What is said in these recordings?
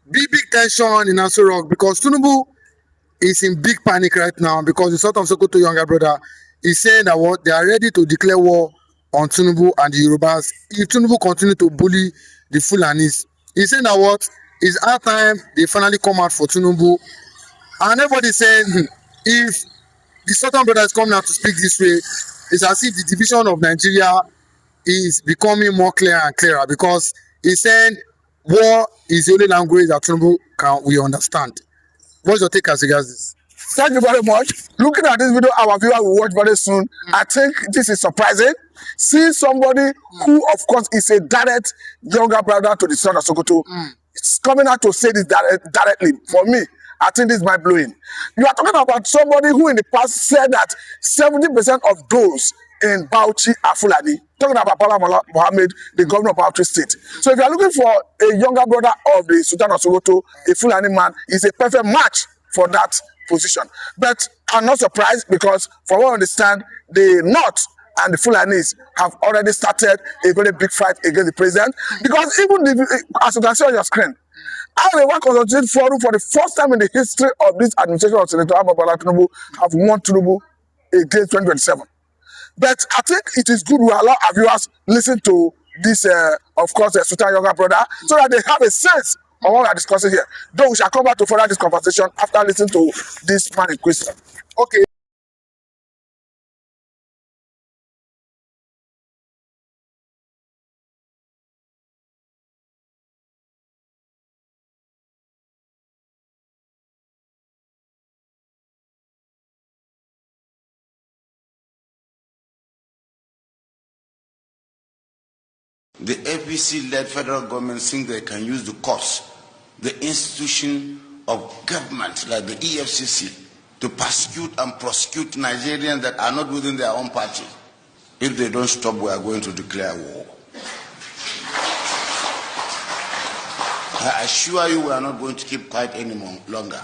big tension in Aso Rock because Tinubu is in big panic right now because the South of Sokoto younger brother is saying that what they are ready to declare war on Tinubu and the Yorubas if Tinubu continue to bully the Fulanis. He's saying that what it's our time they finally come out for Tinubu, and everybody saying if the Southern brother is coming out to speak this way, it's as if the division of Nigeria is becoming more clearer and clearer because he's saying war is the only language that Tinubu we understand. What's your take as regards this? Thank you very much. Looking at this video, our viewer will watch very soon. I think this is surprising. See somebody who, of course, is a direct younger brother to the son of Sokoto. It's coming out to say this directly. For me, I think this is mind-blowing. You are talking about somebody who in the past said that 70% of those in Bauchi are Fulani. Talking about Bala Mohammed, the governor of Bauchi State. So if you are looking for a younger brother of the Sultan of Sokoto, a Fulani man, is a perfect match for that position. But I'm not surprised because, from what I understand, the North and the Fulanis have already started a very big fight against the president. Because even as you can see on your screen, Arewa Consultative Forum for the first time in the history of this administration of Senator Bola Tinubu have won Tinubu against 2027. But I think it is good we allow our viewers listen to this, of course, Sultan younger brother, so that they have a sense of what we are discussing here. Though we shall come back to further this conversation after listening to this man in question. Okay. The APC-led federal government think they can use the courts, the institution of government like the EFCC, to persecute and prosecute Nigerians that are not within their own party. If they don't stop, we are going to declare war. I assure you we are not going to keep quiet any longer.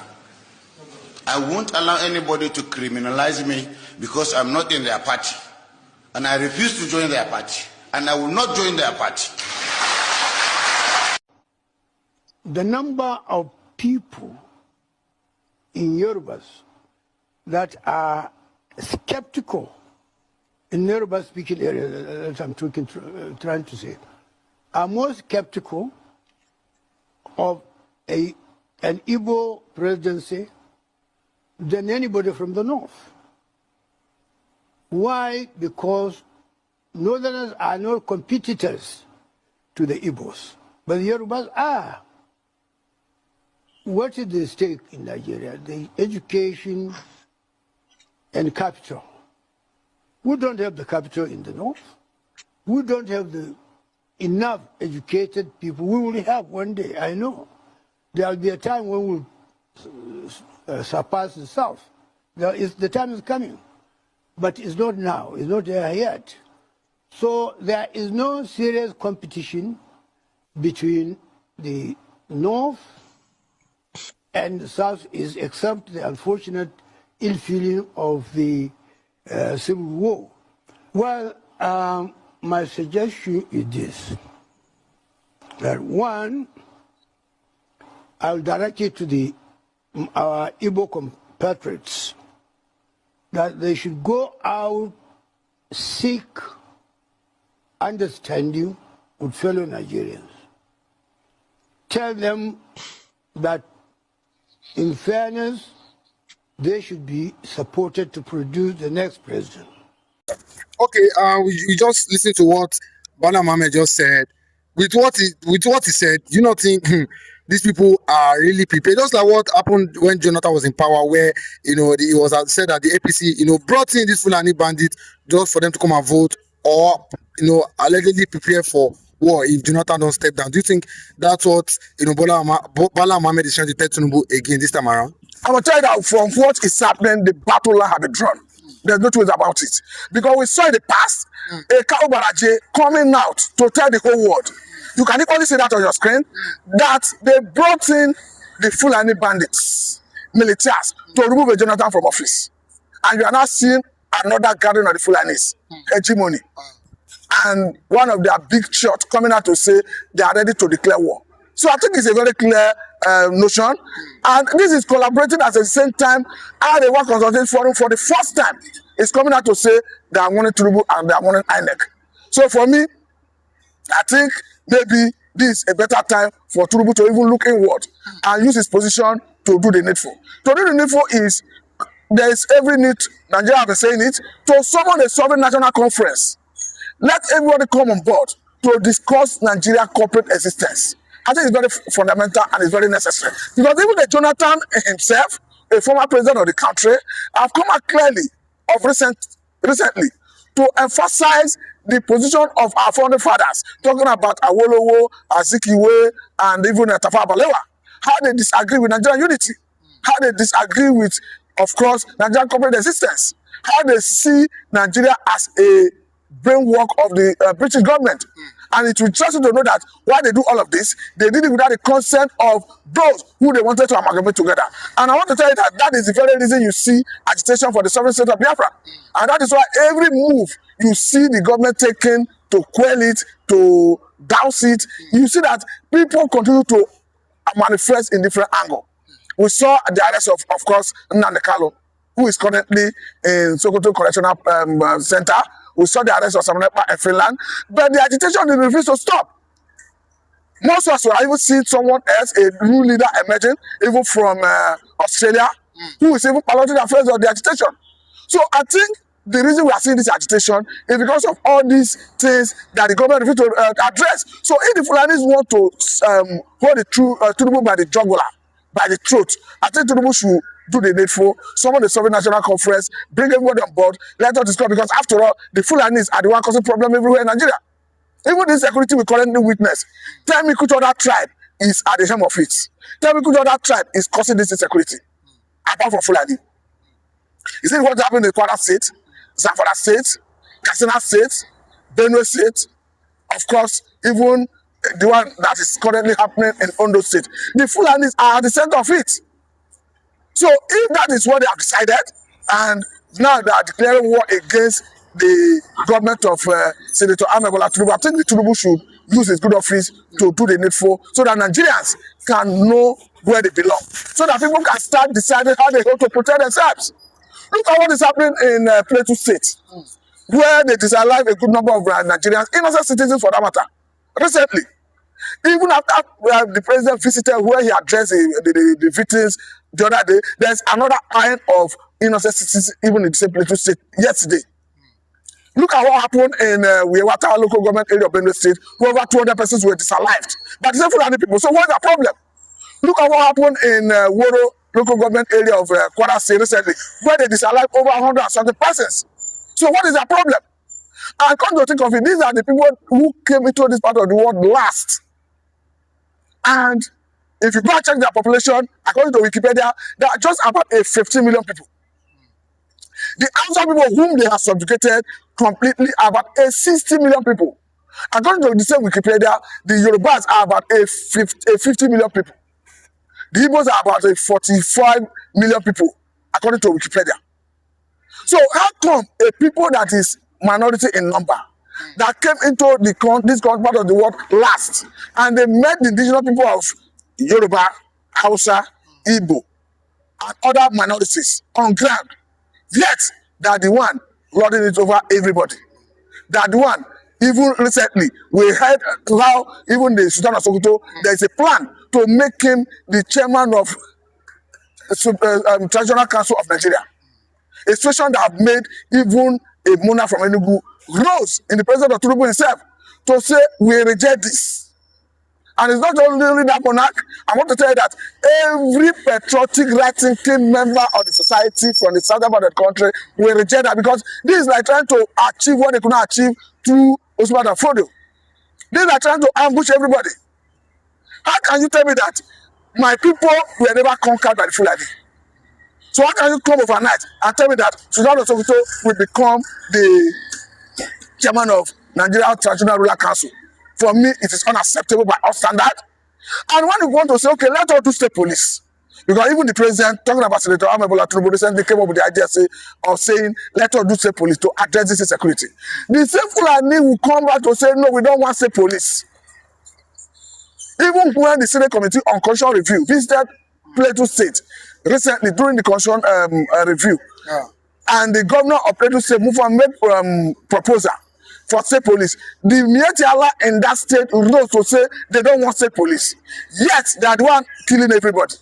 I won't allow anybody to criminalize me because I'm not in their party. And I refuse to join their party. And I will not join their party. The number of people in Yorubas that are skeptical in Yoruba-speaking areas, as I'm trying to say, are more skeptical of an Igbo presidency than anybody from the north. Why? Because Northerners are not competitors to the Igbos, but the Yorubas are. What is the stake in Nigeria? The education and capital. We don't have the capital in the north. We don't have enough educated people. We will have one day, I know. There will be a time when we'll surpass the south. The time is coming, but it's not now. It's not there yet. So there is no serious competition between the North and the South, except the unfortunate ill-feeling of the Civil War. Well, my suggestion is this, that one, I'll direct it to our Igbo compatriots, that they should go out, seek understanding with fellow Nigerians. Tell them that, in fairness, they should be supported to produce the next president. Okay, we just listened to what Bala Mohammed just said. With what he said, you not think these people are really prepared? Just like what happened when Jonathan was in power, where it was said that the APC brought in this Fulani bandit just for them to come and vote, or allegedly prepare for war if Jonathan don't step down. Do you think that's what Bala Mohammed is trying to tell Tinubu again this time around? I will tell you that from what is happening, the battle line has been drawn. There's no two ways about it. Because we saw in the past a Kao Baraje coming out to tell the whole world. You can equally see that on your screen, that they brought in the Fulani bandits, militaries, to remove Jonathan from office. And you are now seeing another gathering of the Fulanis, hegemony. And one of their big shots coming out to say they are ready to declare war. So I think it's a very clear notion. And this is collaborating at the same time. Arewa Consultation Forum for the first time is coming out to say they are wanting Tinubu and they are wanting INEC. So for me, I think maybe this is a better time for Tinubu to even look inward and use his position to do the needful. To do the needful is, there is every need, Nigeria have been saying it, to summon a sovereign national conference. Let everybody come on board to discuss Nigeria corporate existence. I think it's very fundamental and it's very necessary. Because even the Jonathan himself, a former president of the country, have come out clearly of recently to emphasize the position of our founding fathers, talking about Awolowo, Azikiwe, and even Tafawa Balewa, how they disagree with Nigerian unity, how they disagree with, of course, Nigerian corporate existence, how they see Nigeria as a brainwork of the British government. And it will trust you to know that while they do all of this, they did it without the consent of those who they wanted to amalgamate together. And I want to tell you that that is the very reason you see agitation for the sovereign state of Biafra. And that is why every move you see the government taking to quell it, to douse it, you see that people continue to manifest in different angles. We saw the arrest of course, Nnamdi Kanu, who is currently in Sokoto Correctional Center. We saw the arrest of Samunepa in Finland, but the agitation didn't refuse to stop. Most of us have even seen someone else, a new leader emerging, even from Australia, who is even piloting the affairs of the agitation. So I think the reason we are seeing this agitation is because of all these things that the government refused to address. So if the Fulanis want to hold the Tinubu by the jugular, by the throat, I think Tinubu should do the needful, summon the sovereign national conference, bring everybody on board, let us discuss, because after all, the Fulanis are the one causing problem everywhere in Nigeria. Even the security we currently witness, tell me which other tribe is at the helm of it. Tell me which other tribe is causing this insecurity, apart from Fulani. You see what happened in Kwara State, Zamfara State, Katsina State, Benue State, of course, even the one that is currently happening in Ondo State. The Fulanis are at the center of it. So if that is what they have decided, and now they are declaring war against the government of Senator Amebola Tinubu, I think the Tinubu should use his good office to do the needful so that Nigerians can know where they belong, so that people can start deciding how they go to protect themselves. Look at what is happening in Plateau State, where they disalive a good number of Nigerians, innocent citizens for that matter, recently. Even after the president visited where he addressed the victims the other day, there's another line of innocent citizens even in the same Plateau State yesterday. Look at what happened in Wewata local government area of Benue State, where over 200 persons were disalived by the same Fulani people. So what's the problem? Look at what happened in Woro local government area of Kwara State recently, where they disalived over 100 and something persons. So what is the problem? And come to think of it, these are the people who came into this part of the world last. And if you go and check their population, according to Wikipedia, there are just about 15 million people. The Hausa people whom they have subjugated completely are about 60 million people. According to the same Wikipedia, the Yorubas are about 50 million people. The Igbos are about 45 million people, according to Wikipedia. So how come a people that is minority in number, that came into this part of the world last, and they met the indigenous people of Yoruba, Hausa, Igbo, and other minorities on ground, yet they are the one lording it over everybody. They are the one, even recently, we heard how even the Sultan of Sokoto, there is a plan to make him the chairman of Traditional Council of Nigeria. A situation that have made even a monarch from Enugu rose in the presence of Tinubu himself to say, we reject this. And it's not only that monarch. I want to tell you that every patriotic, right-thinking member of the society from the southern part of the country will reject that, because this is like trying to achieve what they could not achieve through Osman and Frodo. This is like trying to ambush everybody. How can you tell me that my people were never conquered by the Fulani? So how can you come overnight and tell me that Sultan of Sokoto will become the chairman of Nigeria Traditional Ruler Council? For me, it is unacceptable by our standard. And when you want to say, okay, let us do state police, because even the president, talking about Senator Amebola Tinubu, recently came up with the idea of saying, let us do state police to address this insecurity. The same Fulani will come back to say, no, we don't want state police. If Even when the Senate Committee on Constitutional Review visited Plateau State recently during the constitutional review, and the governor of Plateau State moved and made proposal for state police, the Mietiala in that state rose to say they don't want state police. Yet they are the one killing everybody.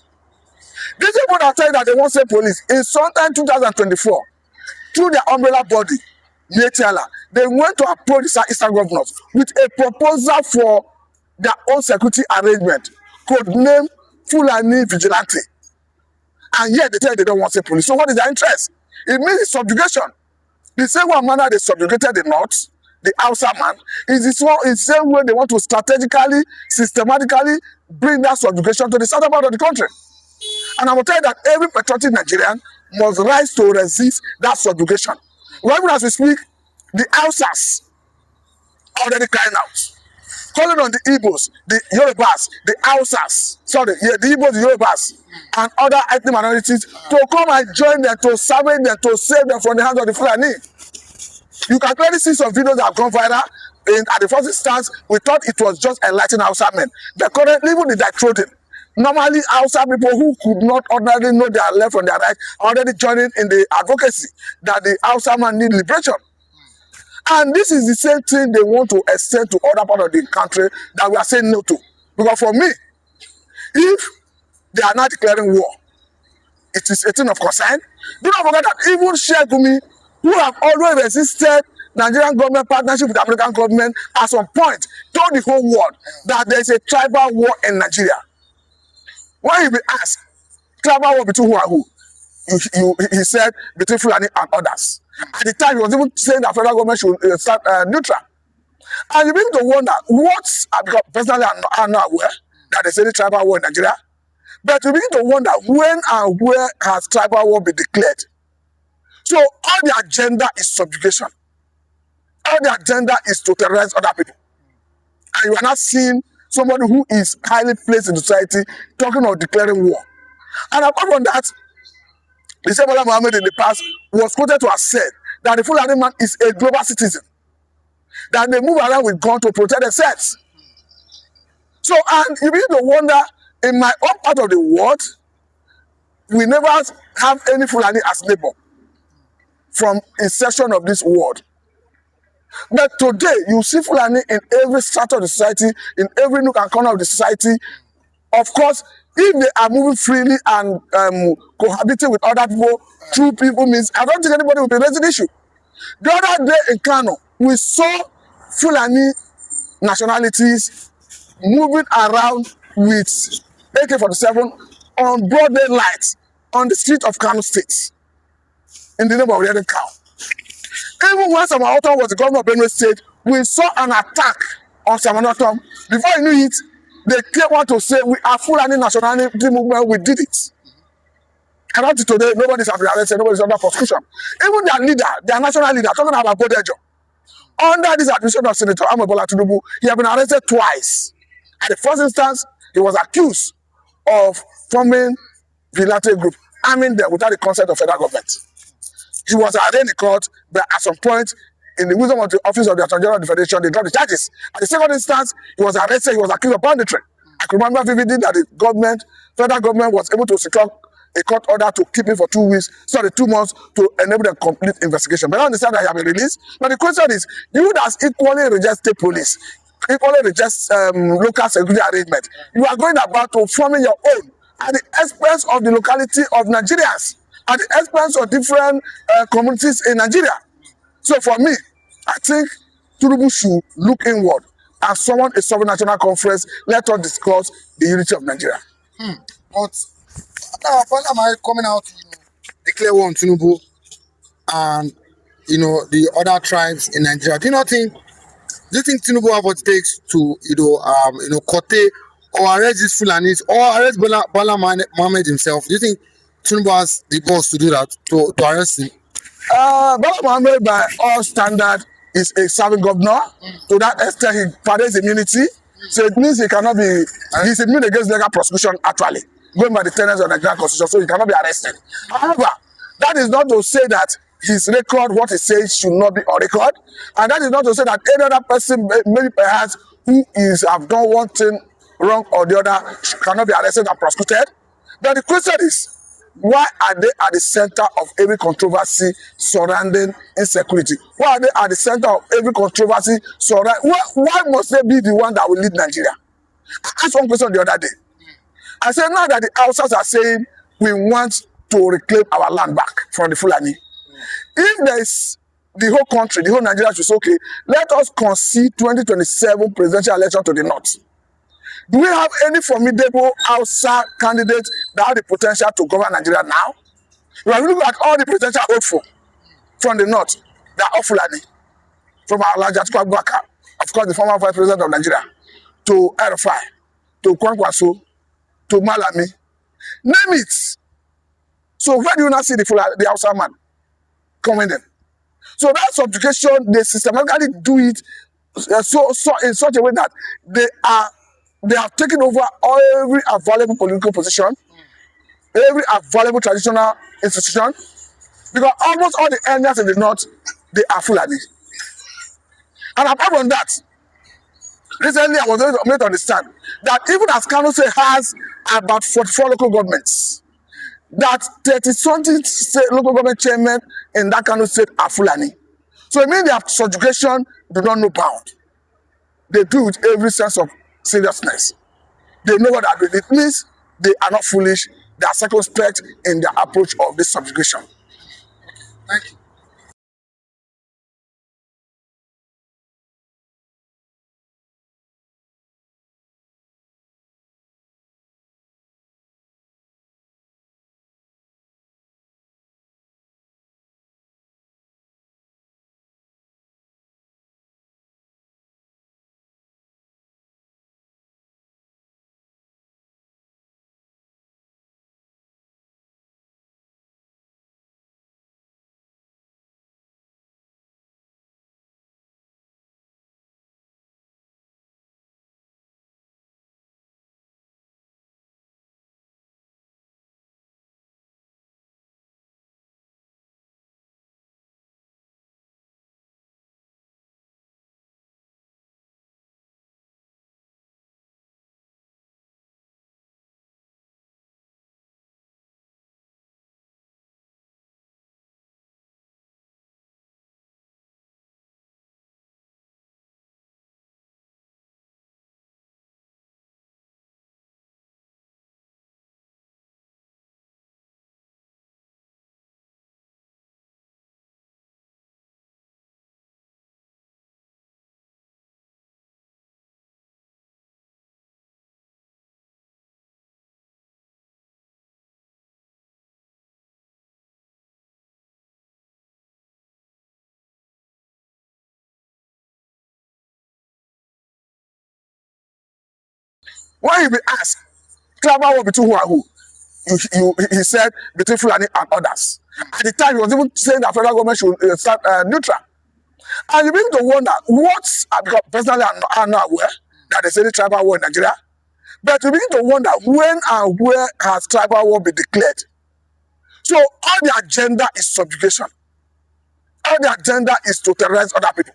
These people that tell you that they want state police, in sometime 2024, through their umbrella body, Mietiala, they went to approach the Eastern governors with a proposal for their own security arrangement, codenamed Fulani Vigilante. And yet they tell you they don't want state police. So what is their interest? It means it's subjugation. The same one manner they subjugated the North, the Hausa man, is the same way they want to strategically, systematically bring that subjugation to the southern part of the country. And I will tell you that every patriotic Nigerian must rise to resist that subjugation. Well, even as we speak, the Hausas are already crying out, calling on the Igbos, the Yorubas, the Hausas, the Igbos, the Yorubas, and other ethnic minorities to come and join them, to salvage them, to save them from the hands of the Fulani. You can clearly see some videos that have gone viral. At the first instance, we thought it was just enlightened Hausa men. But currently, even the dethroning, normally Hausa people who could not ordinarily know their left from their right are already joining in the advocacy that the Hausa man need liberation. And this is the same thing they want to extend to other parts of the country that we are saying no to. Because for me, if they are not declaring war, it is a thing of concern. Do not forget that even Sheikh Gumi, who have always resisted Nigerian government partnership with the American government, at some point told the whole world that there is a tribal war in Nigeria. When he be asked, tribal war between who and who? He said between Fulani and others. At the time, he was even saying that federal government should start neutral. And you begin to wonder, because personally I'm not aware that there's any tribal war in Nigeria, but you begin to wonder when and where has tribal war been declared. So all the agenda is subjugation. All the agenda is to terrorize other people. And you are not seeing somebody who is highly placed in society talking of declaring war. And apart from that, the same Bola Mohammed in the past was quoted to have said that the Fulani man is a global citizen, that they move around with guns to protect themselves. So, and you begin to wonder, in my own part of the world, we never have any Fulani as neighbor from inception of this world. But today, you see Fulani in every strata of the society, in every nook and corner of the society. Of course, if they are moving freely and cohabiting with other people, true people means, I don't think anybody will be raising the issue. The other day in Kano, we saw Fulani nationalities moving around with AK-47 on broad daylight on the street of Kano State in the name of Red Cow. Even when Samanotom was the governor of Benue State, we saw an attack on Samanotom. Before you knew it, they came out to say, we are Fulani nationality movement, we did it. And up to today, nobody's been arrested, nobody's under prosecution. Even their leader, their national leader, talking about Bodejo, under this administration of Senator Bola Tinubu, he has been arrested twice. At the first instance, he was accused of forming vigilante group, arming them without the consent of federal government. He was arraigned in court, but at some point, in the wisdom of the office of the Attorney General of the Federation, they dropped the charges. At the second instance, he was arrested, he was accused of banditry. I can remember vividly that the federal government was able to secure a court order to keep him for 2 weeks, 2 months, to enable the complete investigation. But I understand that he has been released. But the question is, you that equally reject state police, equally reject local security arrangement, you are going about to forming your own at the expense of the locality of Nigerians, at the expense of different communities in Nigeria. So for me, I think Tinubu should look inward and summon a sovereign national conference. Let us discuss the unity of Nigeria. But when am I coming out to declare war on Tinubu and the other tribes in Nigeria? Do you think Tinubu have what it takes to curtail or arrest these Fulanis or arrest Bola Mohammed himself? Do you think Tinubu has the balls to do that, to arrest him? Bola Mohammed, by all standard, is a serving governor. To that extent, he parades immunity. So it means he cannot be, he's immune against legal prosecution, actually, going by the tenets of the Nigerian Constitution, so he cannot be arrested. However, that is not to say that his record, what he says, should not be on record. And that is not to say that any other person, maybe perhaps, who have done one thing wrong or the other cannot be arrested and prosecuted. But the question is, why are they at the center of every controversy surrounding insecurity? Why are they at the center of every controversy surrounding? Why must they be the one that will lead Nigeria? I asked one question the other day. I said, now that the Hausas are saying we want to reclaim our land back from the Fulani, if there is the whole country, the whole Nigeria should say, okay, let us concede 2027 presidential election to the north. Do we have any formidable Hausa candidates that have the potential to govern Nigeria now? We are looking at all the potential hopeful from the north. They are all Fulani. From Alhaji Atiku Abubakar, of course, the former vice president of Nigeria, to Erufai, to Kwankwaso, to Malami. Name it. So where do you not see the Hausa man coming in? So that subjugation, they systematically do it so in such a way that they have taken over every available political position, every available traditional institution, because almost all the areas in the north, they are Fulani. And apart from that, recently I was made to understand that even as Kano State has about 44 local governments, that 30-something local government chairmen in that Kano State are Fulani. So it means their subjugation do not know bound. They do with every sense of seriousness. They know what that means. It means they are not foolish. They are circumspect in their approach of this subjugation. Thank you. When you be asked, tribal war between who and who? He said between Fulani and others. At the time, he was even saying that federal government should start neutral. And you begin to wonder, because personally I'm not aware that there's any tribal war in Nigeria, but you begin to wonder when and where has tribal war been declared. So all the agenda is subjugation. All the agenda is to terrorize other people.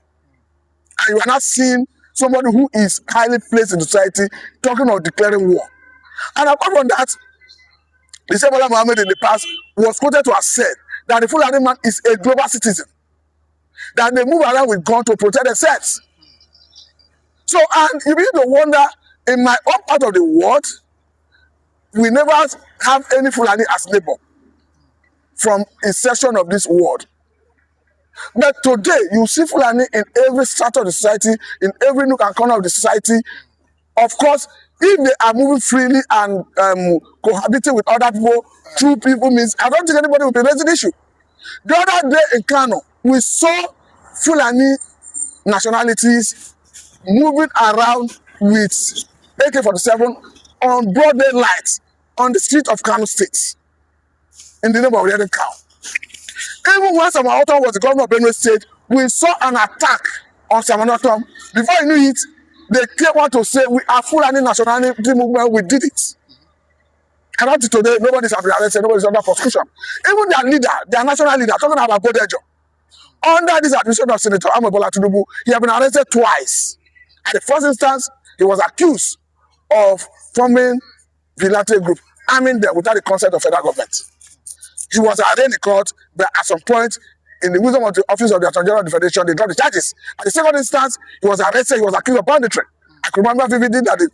And you are not seeing somebody who is highly placed in society talking of declaring war. And apart from that, the same Bola Mohammed in the past was quoted to have said that the Fulani man is a global citizen, that they move around with guns to protect themselves. So, and you begin to wonder, in my own part of the world, we never have any Fulani as neighbor from inception of this world. But today, you see Fulani in every strata of the society, in every nook and corner of the society. Of course, if they are moving freely and cohabiting with other people, true people means, I don't think anybody will be raising the issue. The other day in Kano, we saw Fulani nationalities moving around with AK-47 on broad daylight on the street of Kano State in the name of Red Cow. Even when Samanotom was the governor of Benue State, we saw an attack on Samanotom. Before you knew it, they came out to say, we are Fulani nationality movement, we did it. And up to today, nobody's been arrested, nobody's under prosecution. Even their leader, their national leader, talking about Bodejo, under this administration of Senator Bola Tinubu, he had been arrested twice. At the first instance, he was accused of forming vigilante group, arming them without the consent of federal government. He was arraigned in court, but at some point, in the wisdom of the office of the Attorney General of the Federation, they dropped the charges. At the second instance, he was arrested, he was accused of banditry. I can remember vividly that the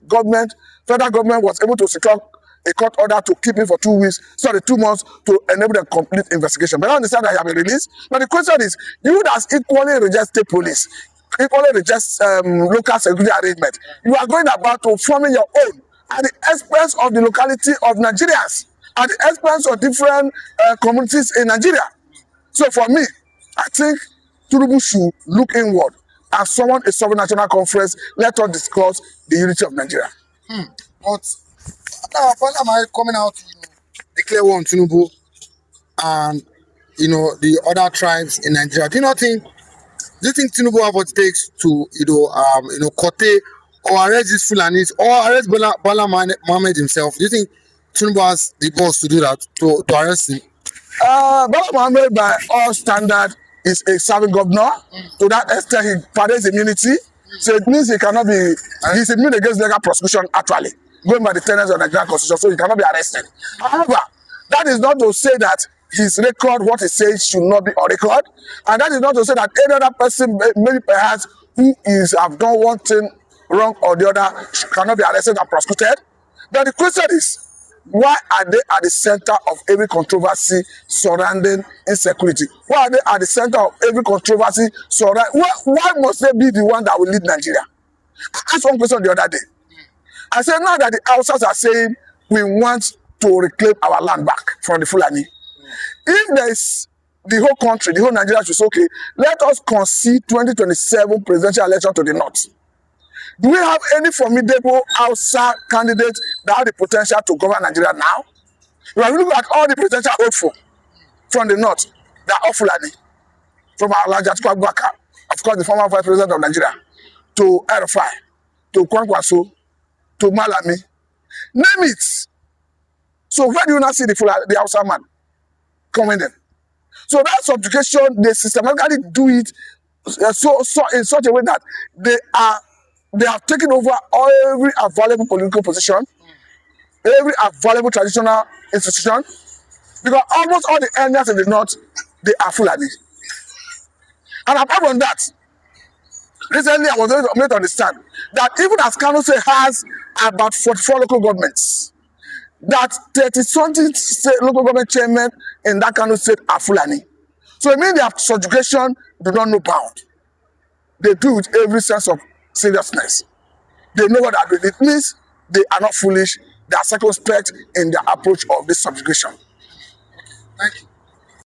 federal government was able to secure a court order to keep him for 2 weeks, 2 months, to enable the complete investigation. But I understand that he has been released. But the question is, you that equally reject state police, equally reject local security arrangement, you are going about to forming your own at the expense of the locality of Nigerians, at the expense of different communities in Nigeria. So for me, I think Tinubu should look inward and summon a sovereign national conference. Let us discuss the unity of Nigeria. But now, am I coming out to declare war on Tinubu and the other tribes in Nigeria? Do you think Tinubu have what it takes to curtail or arrest these Fulanis or arrest Bala Mohammed himself? Do you think Tinubu has the balls to do that, to arrest him? Bala Mohammed, by all standard, is a serving governor. To that extent, he parades immunity. So it means he cannot be, he's immune against legal prosecution actually, going by the tenets of the Nigerian Constitution, so he cannot be arrested. However, that is not to say that his record, what he says, should not be on record. And that is not to say that any other person, maybe perhaps, who have done one thing wrong or the other, cannot be arrested and prosecuted. But the question is, why are they at the center of every controversy surrounding insecurity? Why are they at the center of every controversy surrounding? Why must they be the one that will lead Nigeria? I asked one question the other day. I said, now that the Hausas are saying we want to reclaim our land back from the Fulani, if there is the whole country, the whole Nigeria should say, okay, let us concede 2027 presidential election to the north. Do we have any formidable outside candidates that have the potential to govern Nigeria now? We are looking at all the potential hopeful from the north. They are all Fulani. From Alhaji Atiku Abubakar, of course, the former vice president of Nigeria, to Erufai, to Kwankwaso, to Malami. Name it. So where do you not see the outside man coming in? So that subjugation, they systematically do it so in such a way that they have taken over every available political position, every available traditional institution, because almost all the areas in the north, they are Fulani. And apart from that, recently I was made to understand that even as Kano State has about 44 local governments, that 30-something local government chairmen in that Kano State are Fulani. So it means their subjugation do not know bound. They do with every sense of seriousness. They know what that means. It means they are not foolish. They are circumspect in their approach of this subjugation. Thank you.